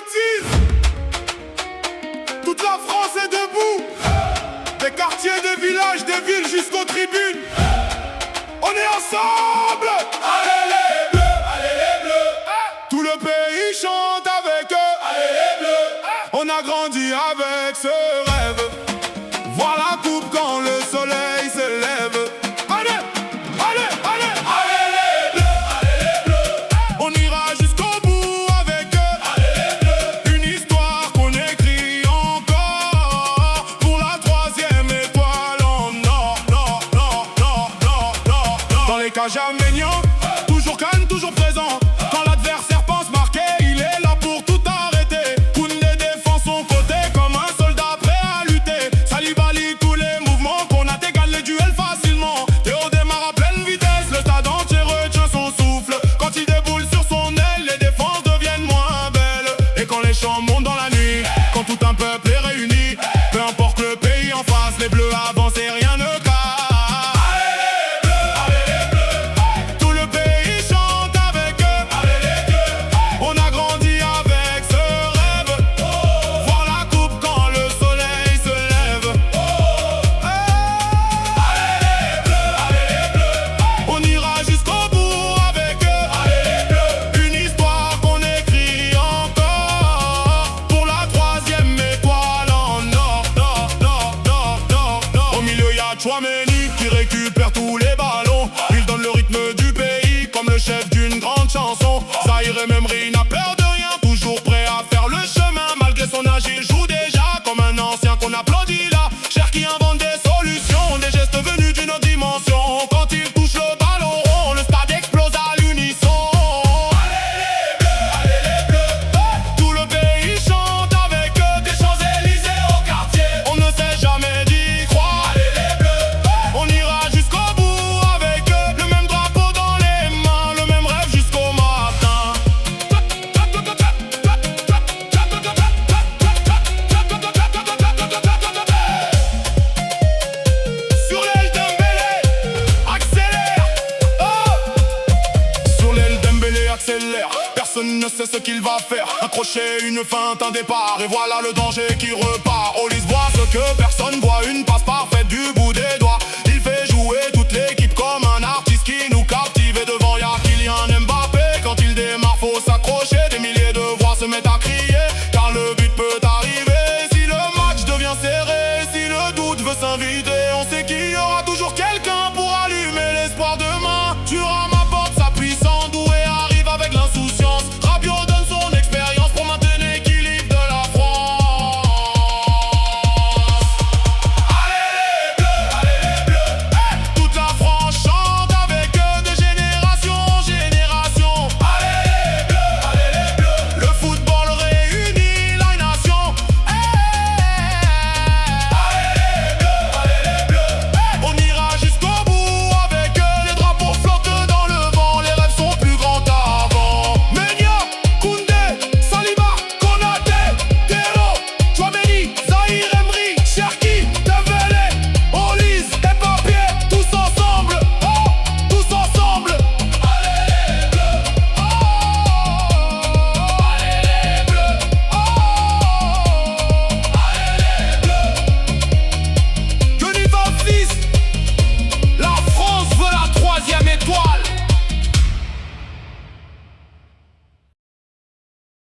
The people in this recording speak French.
patriotisme. Toute la France est debout. Des quartiers, des villages, des villes jusqu'aux tribunes. On est ensemble. Allez les bleus, allez les bleus. Tout le pays chante avec eux. Allez les bleus. On a grandi avec ce rêve. Voir la coupe quand le soleil se lève. Allez, allez, allez. Allez les bleus, allez les bleus. On ira jusqu'au bout avec eux. Allez les bleus. Une histoire qu'on écrit encore. Pour la troisième étoile en or. Non, non, non, non, non, non. Dans les cages arméniens, toujours calme, toujours présent. Quand l'adversaire pense marquer, il est là pour tout arrêter. Koundé défend son côté comme un soldat prêt à lutter. Salibali tous les mouvements qu'on a t'égale les duels facilement. Théo démarre à pleine vitesse, le stade entier retient son souffle. Quand il déboule sur son aile, les défenses deviennent moins belles. Et quand les chants montent dans la nuit, quand tout un peuple est réuni, peu importe le pays en face, les bleus avancent et rien ne casse. Tout le pays chante avec eux. On a grandi avec ce rêve. Voir la coupe quand le soleil se lève. On ira jusqu'au bout avec eux. Une histoire qu'on écrit encore. Pour la troisième étoile en or. Non, non, non, non, non. Au milieu y'a Chouameni qui récupère tous les ballons. Il donne le rythme du pays comme le chef d'une grande chanson. Zahir et Memri n'a peur de rien, toujours prêt à faire le chemin. Malgré son âge il joue déjà comme un ancien qu'on applaudit là. Cher qui invente des solutions, des gestes venus d'une autre dimension. Quand il touche le ballon rond, le stade explose à l'unisson. Tout le pays chante avec eux. Des Champs-Élysées au quartier. On ne sait jamais d'y croire. On ira jusqu'au bout avec eux. Le même drapeau dans les mains, le même rêve jusqu'au matin. Sur l'aile Dembélé, accélère. Oh. Sur l'aile Dembélé, accélère. Personne ne sait ce qu'il va faire. Un crochet, une feinte, un départ. Et voilà le danger qui repart. Olise voit ce que personne voit. Une passe parfaite du bout des doigts.